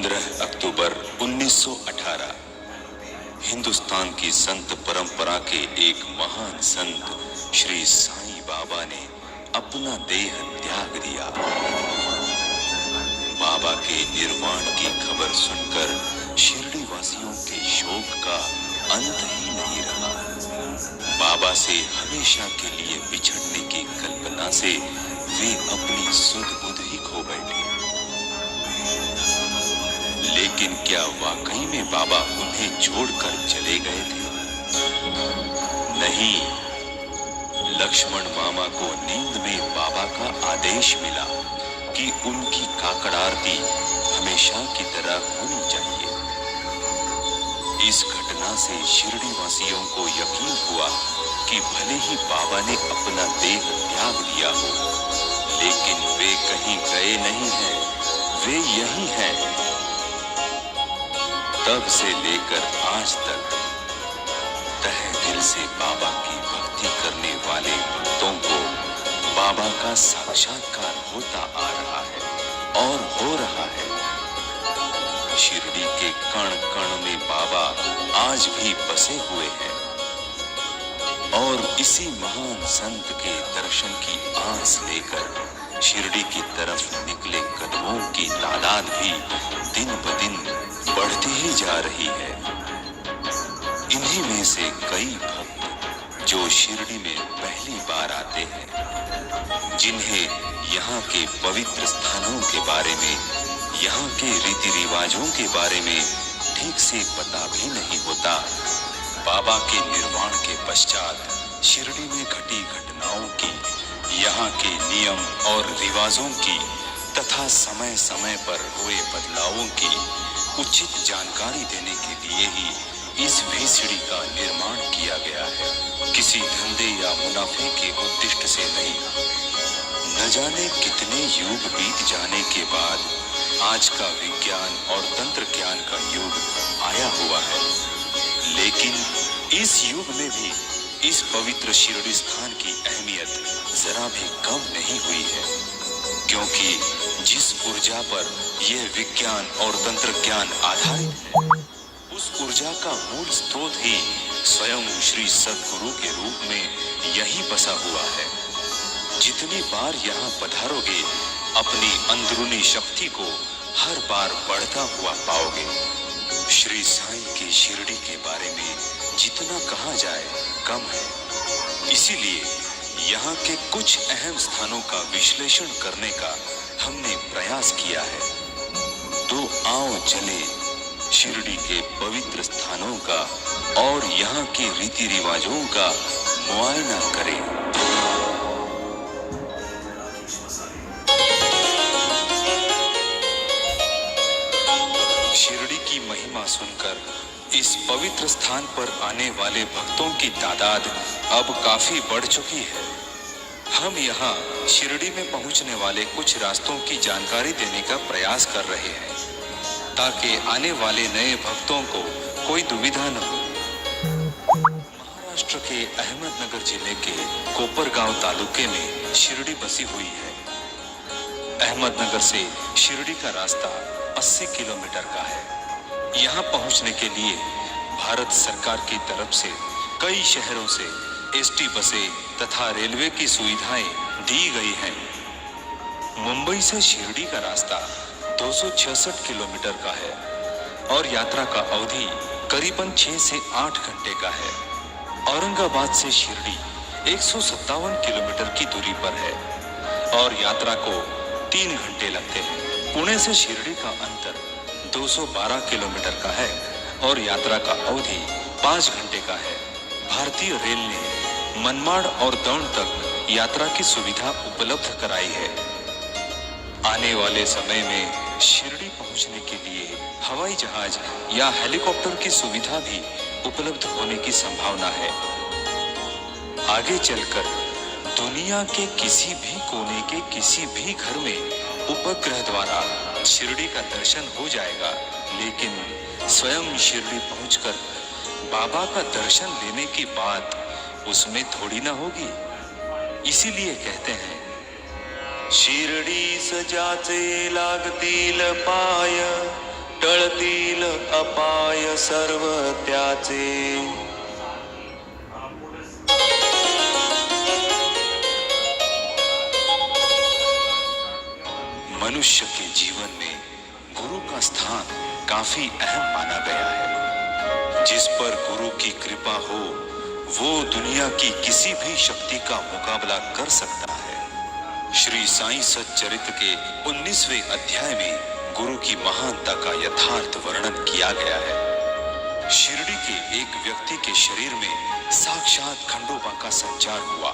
15 अक्टूबर 1918 हिंदुस्तान की संत परंपरा के एक महान संत श्री साईं बाबा ने अपना देह त्याग दिया। बाबा के निर्वाण की खबर सुनकर शिरडी वासियों के शोक का अंत ही नहीं रहा। बाबा से हमेशा के लिए बिछड़ने की कल्पना से वे अपनी सुध बुध ही खो बैठे। लेकिन क्या वाकई में बाबा उन्हें छोड़कर चले गए थे? नहीं, लक्ष्मण मामा को नींद में बाबा का आदेश मिला कि उनकी काकड़ आरती हमेशा की तरह होनी चाहिए। इस घटना से शिरडी वासियों को यकीन हुआ कि भले ही बाबा ने अपना देह त्याग दिया हो, लेकिन वे कहीं गए नहीं हैं, वे यही हैं। तब से लेकर आज तक तहे दिल से बाबा की भक्ति करने वाले भक्तों को बाबा का साक्षात्कार होता आ रहा है और हो रहा है। शिरडी के कण कण में बाबा आज भी बसे हुए हैं और इसी महान संत के दर्शन की आस लेकर शिरडी की तरफ निकले कदमों की तादाद भी दिन ब दिन बढ़ती ही जा रही है। इन्हीं में से कई भक्त जो शिरडी में पहली बार आते हैं, जिन्हें यहाँ के पवित्र स्थानों के बारे में, यहाँ के रीति रिवाजों के बारे में ठीक से पता भी नहीं होता, बाबा के निर्वाण के पश्चात शिरडी में घटी घटनाओं की, यहाँ के नियम और रिवाजों की तथा समय समय पर हुए बदलावों की उचित जानकारी देने के लिए ही इस VCD का निर्माण किया गया है। किसी धंधे या मुनाफे के उद्देश्य से नहीं। न जाने कितने युग बीत जाने के बाद आज का विज्ञान और तंत्र ज्ञान का युग आया हुआ है, लेकिन इस युग में भी इस पवित्र शिरडी स्थान की अहमियत जरा भी कम नहीं हुई है, क्योंकि जिस ऊर्जा पर यह विज्ञान और तंत्र ज्ञान आधारित है, उस ऊर्जा का मूल स्रोत ही स्वयं श्री सद्गुरु के रूप में यही बसा हुआ है। जितनी बार यहाँ पधारोगे, अपनी अंदरूनी शक्ति को हर बार बढ़ता हुआ पाओगे। श्री साईं की शिरडी के बारे में जितना कहा जाए कम है। इसीलिए यहाँ के कुछ अहम स्थानों का विश्लेषण करने का हमने प्रयास किया है। तो आओ चले शिरडी के पवित्र स्थानों का और यहाँ के रीति रिवाजों का मुआयना करें। शिरडी की महिमा सुनकर इस पवित्र स्थान पर आने वाले भक्तों की तादाद अब काफी बढ़ चुकी है। हम यहाँ शिरडी में पहुँचने वाले कुछ रास्तों की जानकारी देने का प्रयास कर रहे हैं, ताकि आने वाले नए भक्तों को कोई दुविधा न हो। महाराष्ट्र के अहमदनगर जिले के कोपरगांव तालुके में शिरडी बसी हुई है। अहमदनगर से शिरडी का रास्ता 80 किलोमीटर का है। यहाँ पहुँचने के लिए भारत सरकार की तरफ से कई शहरों से ST बसें तथा रेलवे की सुविधाएं दी गई हैं। मुंबई से शिरडी का रास्ता 266 किलोमीटर का है और यात्रा का अवधि करीबन 6 से 8 घंटे का है। औरंगाबाद से शिरडी 157 किलोमीटर की दूरी पर है और यात्रा को 3 घंटे लगते हैं। पुणे से शिरडी का अंतर 212 किलोमीटर का है और यात्रा का अवधि 5 घंटे का है। भारतीय रेल ने मनमाड़ और दौंड तक यात्रा की सुविधा उपलब्ध कराई है। आने वाले समय में शिरडी पहुंचने के लिए हवाई जहाज या हेलीकॉप्टर की सुविधा भी उपलब्ध होने की संभावना है। आगे चलकर दुनिया के किसी भी कोने के किसी भी घर में उपग्रह द्वारा शिरडी का दर्शन हो जाएगा, लेकिन स्वयं शिरडी पहुंचकर बाबा का दर्शन लेने की बात उसमें थोड़ी ना होगी। इसीलिए कहते हैं, शिरडी सजाचे लागतील पाय, टळतील अपाय सर्व त्याचे। मनुष्य के जीवन में गुरु का स्थान काफी अहम माना गया है। जिस पर गुरु की कृपा हो वो दुनिया की किसी भी शक्ति का मुकाबला कर सकता है। श्री साईं सच्चरित्र के 19वें अध्याय में गुरु की महानता का यथार्थ वर्णन किया गया है। शिरडी के एक व्यक्ति के शरीर में साक्षात खंडोबा का संचार हुआ।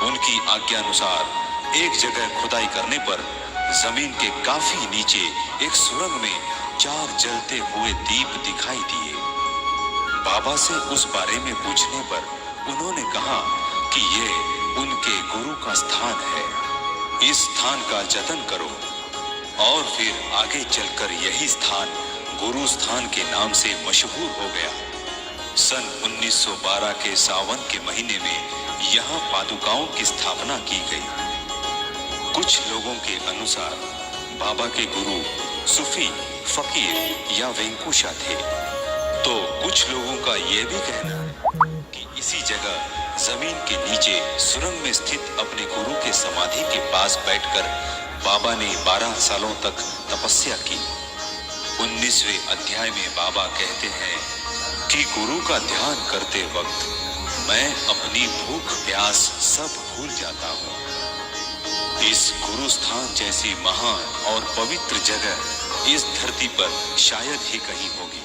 उनकी आज्ञानुसार एक जगह खुदाई करने पर जमीन के काफी नीचे एक सुरंग में 4 जलते हुए दीप दिखाई दिए। बाबा से उस बारे में पूछने पर उन्होंने कहा कि ये उनके गुरु का स्थान है। इस स्थान का जतन करो। और फिर आगे चलकर यही स्थान गुरु स्थान के नाम से मशहूर हो गया। सन 1912 के सावन के महीने में यहाँ पादुकाओं की स्थापना की गई। कुछ लोगों के अनुसार बाबा के गुरु सूफी, फकीर या वेंकुशा थे, तो कुछ लोगों का यह भी कहना है कि इसी जगह जमीन के नीचे सुरंग में स्थित अपने गुरु के समाधि के पास बैठकर बाबा ने 12 सालों तक तपस्या की। 19वें अध्याय में बाबा कहते हैं कि गुरु का ध्यान करते वक्त मैं अपनी भूख प्यास सब भूल जाता हूँ। इस गुरु स्थान जैसी महान और पवित्र जगह इस धरती पर शायद ही कहीं होगी।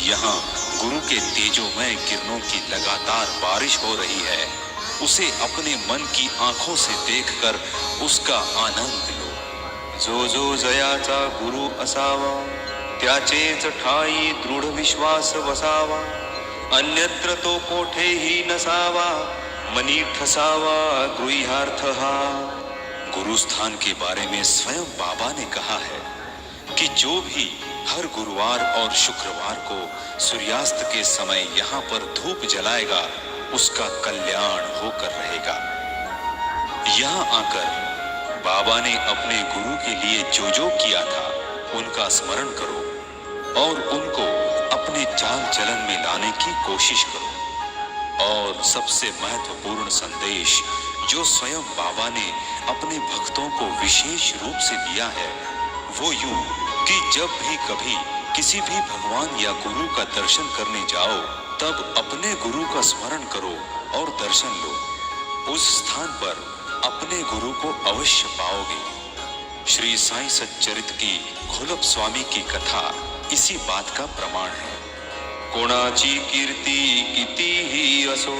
यहाँ गुरु के तेजोमय किरणों की लगातार बारिश हो रही है। उसे अपने मन की आंखों से देखकर उसका आनंद लो। जो जो जयाचा गुरु असावा त्याचेच ठाई दृढ विश्वास वसावा। अन्यत्र तो कोठेही नसावा मनी ठसावा गृहार्थ हा। गुरु स्थान के बारे में स्वयं बाबा ने कहा है कि जो भी हर गुरुवार और शुक्रवार को सूर्यास्त के समय यहाँ पर धूप जलाएगा उसका कल्याण होकर रहेगा। यहाँ आकर बाबा ने अपने गुरु के लिए जो जो किया था उनका स्मरण करो और उनको अपने चाल चलन में लाने की कोशिश करो। और सबसे महत्वपूर्ण संदेश जो स्वयं बाबा ने अपने भक्तों को विशेष रूप से दिया है वो यूं कि जब भी कभी किसी भी भगवान या गुरु का दर्शन करने जाओ तब अपने गुरु का स्मरण करो और दर्शन लो। उस स्थान पर अपने गुरु को अवश्य पाओगे। श्री साईं सच्चरित्र की घोलप स्वामी की कथा इसी बात का प्रमाण है। कोणाची कीर्ती कितीही असो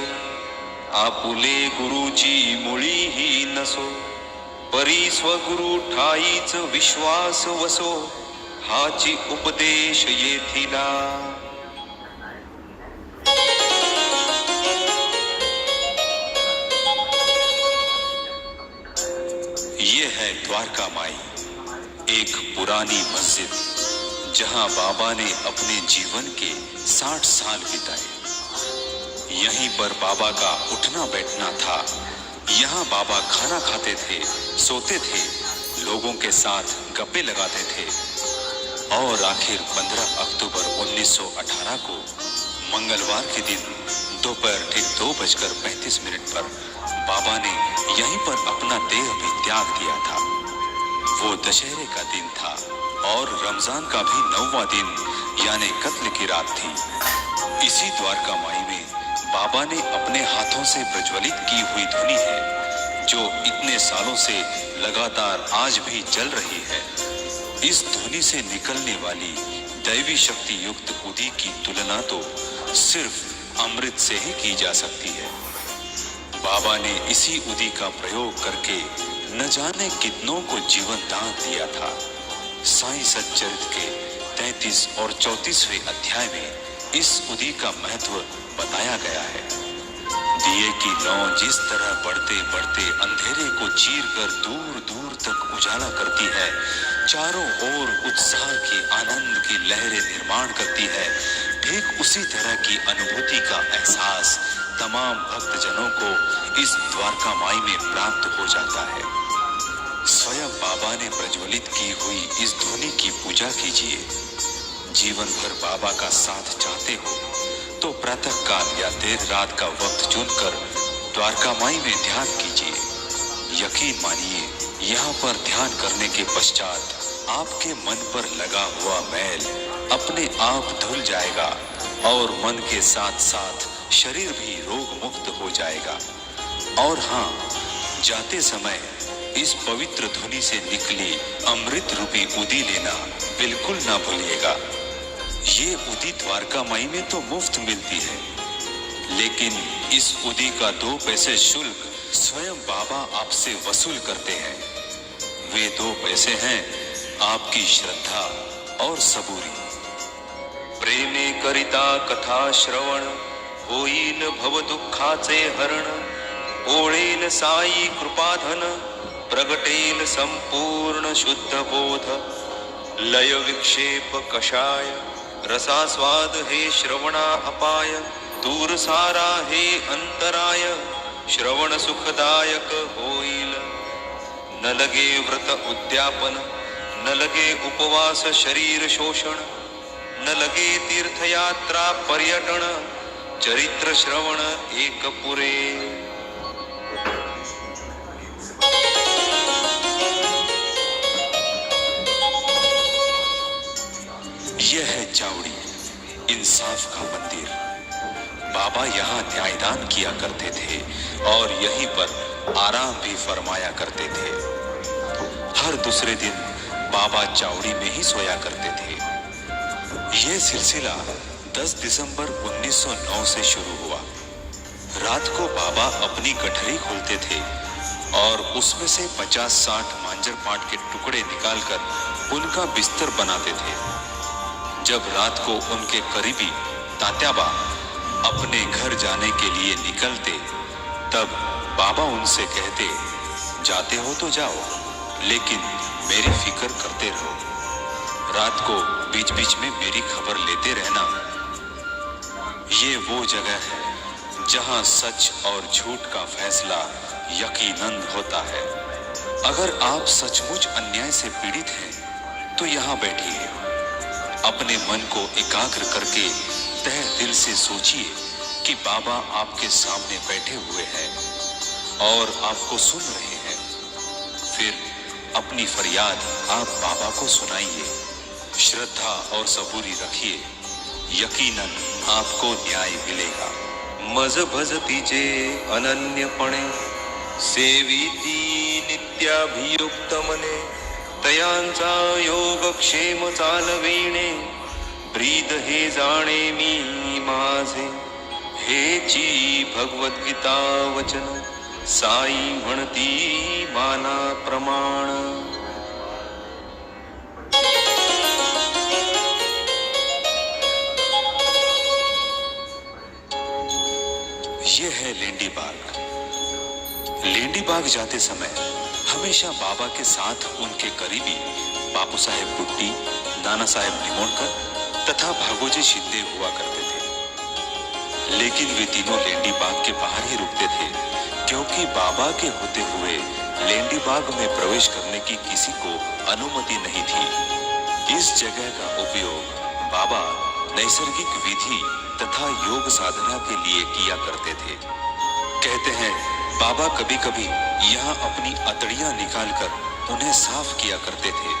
आपुले गुरुची मुळी ही नसो। परी स्वगुरु ठाईच विश्वास वसो हाची उपदेश येथिला। ये है द्वारका माई, एक पुरानी मस्जिद जहां बाबा ने अपने जीवन के 60 साल बिताए। यहीं पर बाबा का उठना बैठना था। यहाँ बाबा खाना खाते थे, सोते थे, लोगों के साथ गप्पे लगाते थे। और आखिर 15 अक्टूबर 1918 को मंगलवार के दिन दोपहर ठीक 2:35 पर बाबा ने यहीं पर अपना देह भी त्याग दिया था। वो दशहरे का दिन था और रमजान का भी 9वां दिन यानी कत्ल की रात थी। इसी द्वारका माई में बाबा ने अपने हाथों से प्रज्वलित की हुई धुनी है जो इतने सालों से लगातार आज भी चल रही है। इस धुनी से निकलने वाली दैवी शक्ति युक्त उदी की तुलना तो सिर्फ अमृत से ही की जा सकती है। बाबा ने इसी उदी का प्रयोग करके न जाने कितनों को जीवन दान दिया था। साईं सच्चरित्र के 33 और 34वें अध्याय में इस उदी का महत्व बताया गया है। दिए की लौ जिस तरह बढ़ते बढ़ते अंधेरे को चीरकर दूर दूर तक उजाला करती है, चारों ओर उत्साह की आनंद की लहरें निर्माण करती है, ठीक उसी तरह की अनुभूति का एहसास तमाम भक्तजनों को इस द्वारका माई में प्राप्त हो जाता है। स्वयं बाबा ने प्रज्वलित की हुई इस ध्वनि की पूजा पूजा कीजिए। जीवन भर बाबा का साथ चाहते हो तो प्रातः काल या देर रात का वक्त चुनकर द्वारका माई में ध्यान कीजिए। यकीन मानिए, यहाँ पर ध्यान करने के पश्चात आपके मन पर लगा हुआ मैल अपने आप धुल जाएगा और मन के साथ साथ शरीर भी रोग मुक्त हो जाएगा। और हाँ, जाते समय इस पवित्र धुनी से निकली अमृत रूपी उदी लेना बिल्कुल ना भूलिएगा। ये उदी द्वारका माई में तो मुफ्त मिलती है, लेकिन इस उदी का 2 पैसे शुल्क स्वयं बाबा आपसे वसूल करते हैं। वे 2 पैसे हैं आपकी श्रद्धा और सबूरी। प्रेमे करिता कथा श्रवण होईन भव दुःखाचे हरण। ओळेल साई कृपाधन प्रगटेल संपूर्ण शुद्ध बोध। लय विक्षेप कषाय रसास्वाद हे श्रवणा अपाय। दूर सारा हे अंतराय श्रवण सुखदायक होईल। न लगे व्रत उद्यापन न लगे उपवास शरीर शोषण। न लगे तीर्थयात्रा पर्यटन चरित्र श्रवण एक पुरे। यह है चावड़ी, इंसाफ का मंदिर। बाबा यहाँ न्यायदान किया करते थे और यहीं पर आराम भी फरमाया करते थे। हर दूसरे दिन बाबा चावड़ी में ही सोया करते थे। यह सिलसिला 10 दिसंबर 1909 से शुरू हुआ। रात को बाबा अपनी गठरी खोलते थे और उसमें से 50-60 मांजर पाट के टुकड़े निकालकर उनका बिस्तर बनाते थे। जब रात को उनके करीबी तात्याबा अपने घर जाने के लिए निकलते, तब बाबा उनसे कहते, जाते हो तो जाओ, लेकिन मेरी फिक्र करते रहो। रात को बीच बीच में मेरी खबर लेते रहना। ये वो जगह है जहां सच और झूठ का फैसला यकीनन होता है। अगर आप सचमुच अन्याय से पीड़ित हैं तो यहाँ बैठिए। अपने मन को एकाग्र करके तहे दिल से सोचिए कि बाबा आपके सामने बैठे हुए हैं और आपको सुन रहे हैं। फिर अपनी फरियाद आप बाबा को सुनाइए। श्रद्धा और सबूरी रखिए, यकीनन आपको न्याय मिलेगा। मज भजतीचे अनन्यपणे सेविती नित्याभियुक्त मने। तयांचा योगक्षेम चालविणे ब्रीद हे जाणे मी माझे। हेची भगवद्गीता वचन साई म्हणती माना प्रमाण। ये है लेंडी बाग। लेंडी बाग जाते समय हमेशा बाबा के साथ उनके करीबी बापू साहेब बुट्टी, नाना साहेब निमोणकर तथा भागोजी शिंदे हुआ करते थे। लेकिन वे तीनों लेंडी बाग के बाहर ही रुकते थे, क्योंकि बाबा के होते हुए लेंडी बाग में प्रवेश करने की किसी को अनुमति नहीं थी। इस जगह का उपयोग बाबा नैसर्गिक विधि तथा योग साधना के लिए किया करते थे। कहते हैं बाबा कभी कभी यहाँ अपनी अतड़ियां निकालकर उन्हें साफ किया करते थे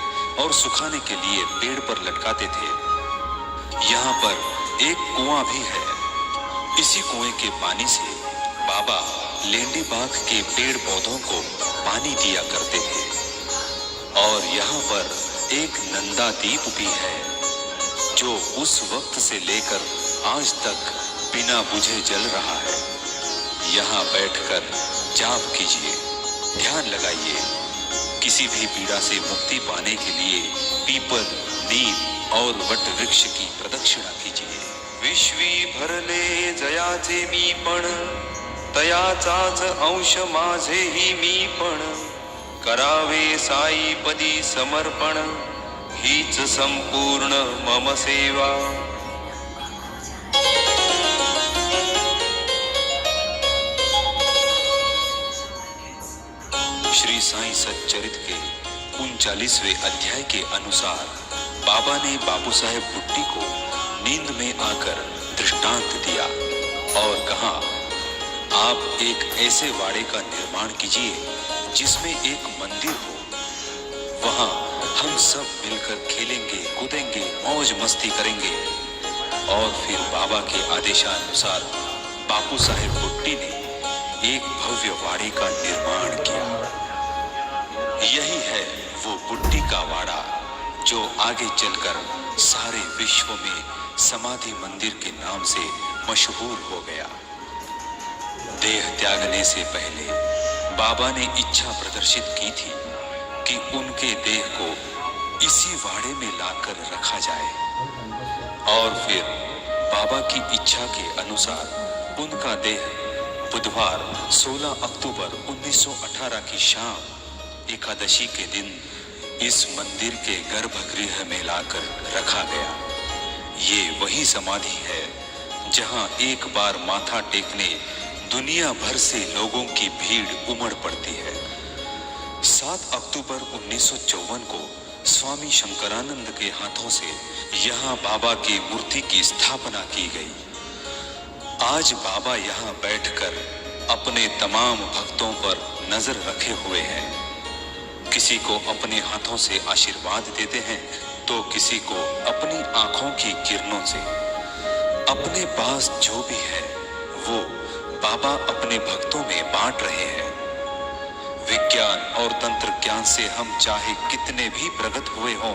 और सुखाने के लिए पेड़ पर लटकाते थे। यहाँ पर एक कुआं भी है। इसी कुएं के पानी से बाबा लेंडी बाग के पेड़ पौधों को पानी दिया करते थे। और यहाँ पर एक नंदा दीप भी है, जो उस वक्त से लेकर आज तक बिना बुझे जल रहा है। यहाँ बैठकर जाप कीजिए, ध्यान लगाइए। किसी भी पीड़ा से मुक्ति पाने के लिए पीपल, नीम और वट वृक्ष की प्रदक्षिणा कीजिए। विश्वी भरले जयाचे मी पण, तयाचाच अंश माझेही मी पण। करावे साई पदी समर्पण, हीच संपूर्ण मम सेवा। श्री साईं सच्चरित के 39वें अध्याय के अनुसार बाबा ने बापू साहेब बुट्टी को नींद में आकर दृष्टांत दिया और कहा, आप एक ऐसे वाड़े का निर्माण कीजिए जिसमें एक मंदिर हो। वहां हम सब मिलकर खेलेंगे, कूदेंगे, मौज मस्ती करेंगे। और फिर बाबा के आदेशानुसार बापू साहेब बुट्टी ने एक भव्य वाड़े का निर्माण किया। यही है वो बुट्टी का वाड़ा जो आगे चलकर सारे विश्व में समाधि मंदिर के नाम से मशहूर हो गया। देह त्यागने से पहले बाबा ने इच्छा प्रदर्शित की थी कि उनके देह को इसी वाड़े में लाकर रखा जाए। और फिर बाबा की इच्छा के अनुसार उनका देह बुधवार 16 अक्टूबर 1918 की शाम एकादशी के दिन इस मंदिर के गर्भगृह में लाकर रखा गया। ये वही समाधि है जहां एक बार माथा टेकने दुनिया भर से लोगों की भीड़ उमड़ पड़ती है। 7 अक्टूबर 1954 को स्वामी शंकरानंद के हाथों से यहाँ बाबा की मूर्ति की स्थापना की गई। आज बाबा यहाँ बैठकर अपने तमाम भक्तों पर नजर रखे हुए हैं। किसी को अपने हाथों से आशीर्वाद देते हैं तो किसी को अपनी आंखों की किरणों से। अपने पास जो भी है वो बाबा अपने भक्तों में बांट रहे हैं। विज्ञान और तंत्र ज्ञान से हम चाहे कितने भी प्रगत हुए हों,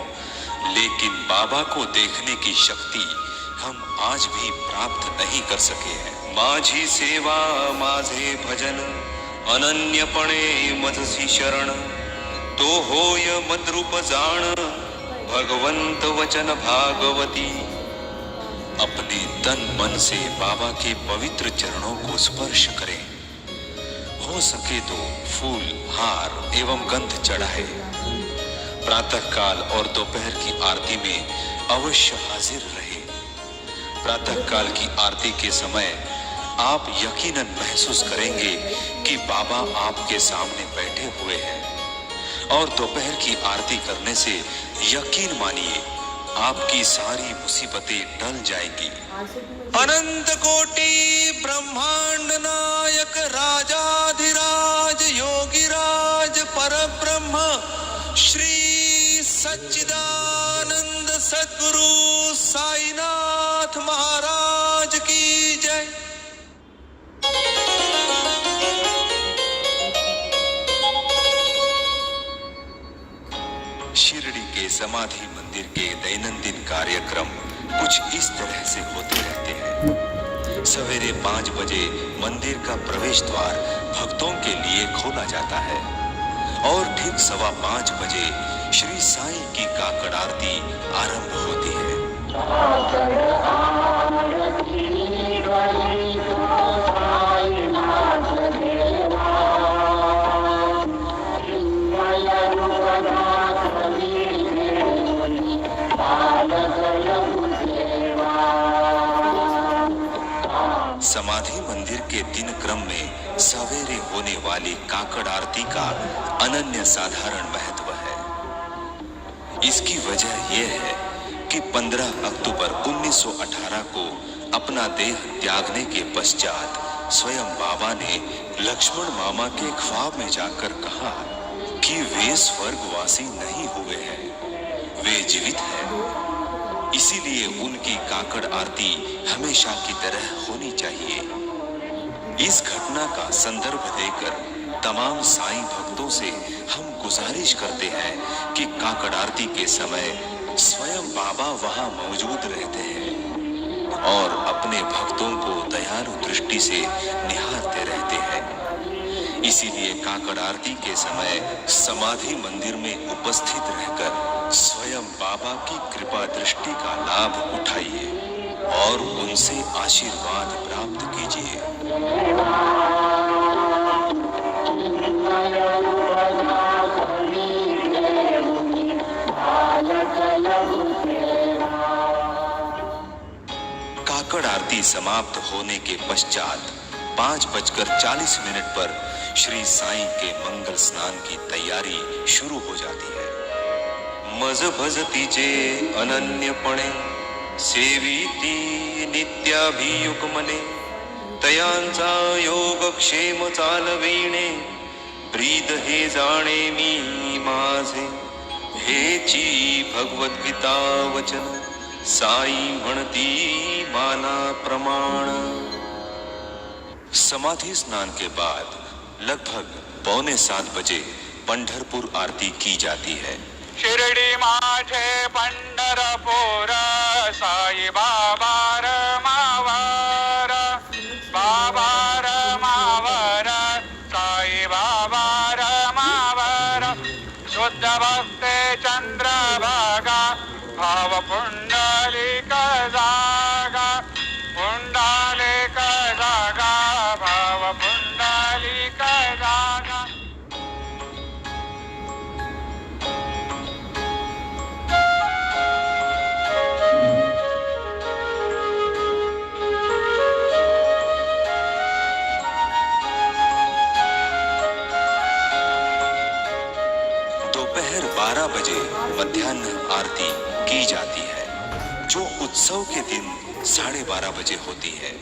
लेकिन बाबा को देखने की शक्ति हम आज भी प्राप्त नहीं कर सके हैं। माझी सेवा माझे भजन अनन्यपणे मजसी शरण, तो होय मद्रूप जाण भगवंत वचन भागवती। अपने तन मन से बाबा के पवित्र चरणों को स्पर्श करें। हो सके तो फूल, हार एवं गंध चढ़ाए। प्रातः काल और दोपहर की आरती में अवश्य हाजिर रहे। प्रातः काल की आरती के समय आप यकीनन महसूस करेंगे कि बाबा आपके सामने बैठे हुए हैं। और दोपहर की आरती करने से यकीन मानिए आपकी सारी मुसीबतें टल जाएंगी। अनंत कोटि ब्रह्मांड नायक राजाधिराज योगीराज परब्रह्म श्री सच्चिदानंद सद्गुरु साईनाथ महाराज की जय। शिरडी के समाधि मंदिर के दैनंदिन कार्यक्रम कुछ इस तरह से होते रहते हैं। सवेरे 5 बजे मंदिर का प्रवेश द्वार भक्तों के लिए खोला जाता है और ठीक 5:15 बजे श्री साईं की काकड़ आरती आरंभ होती है। समाधि मंदिर के दिन क्रम में सवेरे होने वाली काकड़ आरती का अनन्य साधारण महत्व है। इसकी वजह यह है कि 15 अक्टूबर 1918 को अपना देह त्यागने के पश्चात स्वयं बाबा ने लक्ष्मण मामा के ख्वाब में जाकर कहा कि वे स्वर्गवासी नहीं हुए हैं, वे जीवित हैं। इसीलिए उनकी काकड़ आरती हमेशा की तरह होनी चाहिए। इस घटना का संदर्भ देकर तमाम साईं भक्तों से हम गुजारिश करते हैं कि काकड़ आरती के समय स्वयं बाबा वहां मौजूद रहते हैं और अपने भक्तों को दयालु दृष्टि से निहारते रहते हैं। इसीलिए काकड़ आरती के समय समाधि मंदिर में उपस्थित रहकर स्वयं बाबा की कृपा दृष्टि का लाभ उठाइए और उनसे आशीर्वाद प्राप्त कीजिए। काकड़ आरती समाप्त होने के पश्चात 5:40 पर श्री साईं के मंगल स्नान की तैयारी शुरू हो जाती है। मज भजतीचे अनन्यपणे सेविती नित्याभियुक्मने तयांचा योगक्षेम चालविणे ब्रीद हे जाणे मी माझे हेची भगवद्गीता वचन साई म्हणती माना प्रमाण। समाधि स्नान के बाद लगभग 6:45 बजे पंढरपुर आरती की जाती है। शिर्डी माझे पंढरपूर साई बाबा रमावर, बाबा रमावर, साई बाबा रमावर, शुद्ध भक्ते चंद्रभागा भाव पुंडलिक जागा, पुंडलिक जागा भाव पुंडलिक जागा। दोपहर 12 बजे मध्याह्न आरती की जाती है जो उत्सव के दिन 12:30 बजे होती है।